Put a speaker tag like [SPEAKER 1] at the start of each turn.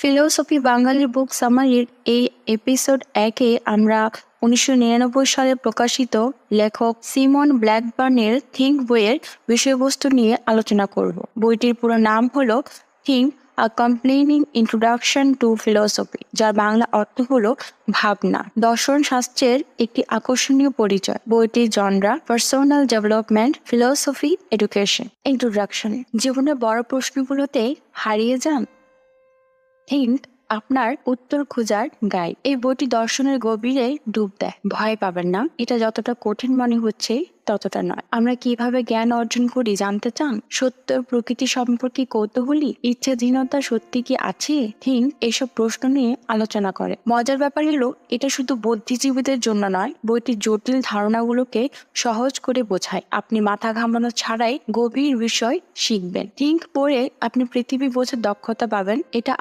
[SPEAKER 1] Philosophy বাঙালির বুক সামারির এই episode 1-এ আমরা 1999 সালে প্রকাশিত লেখক সিমন ব্ল্যাকবার্নের থিঙ্ক বইয়ের বিষয়বস্তু নিয়ে আলোচনা করব। বইটির পুরো নাম হলো think, a complaining introduction to philosophy, যার বাংলা অর্থ হলো ভাবনা, দর্শন শাস্ত্রের একটি আকর্ষণীয় পরিচয়। বইটির genre personal development, philosophy, education. Introduction. জীবনের বড় প্রশ্নগুলোতে হারিয়ে যান? থিঙ্ক আপনার উত্তর খোঁজার গাইড। এই বইটি দর্শনের গভীরে ডুব দেয়। ভয় পাবেন না, এটা যতটা কঠিন মনে হচ্ছে ততটা নয়। আমরা কিভাবে জ্ঞান অর্জন করি জানতে চান? সত্যর প্রকৃতি সম্পর্কে কৌতূহলী? ইচ্ছাধীনতা সত্যি কি আছে? থিঙ্ক এসব প্রশ্ন নিয়ে আলোচনা করে। মজার ব্যাপার হলো, এটা শুধু বুদ্ধিজীবীদের জন্য নয়, বইটি জটিল ধারণাগুলোকে সহজ করে বোঝায়। আপনি মাথা ঘামানো ছাড়াই গভীর বিষয় শিখবেন। থিঙ্ক পড়ে আপনি পৃথিবী বোঝার দক্ষতা পাবেন। এটা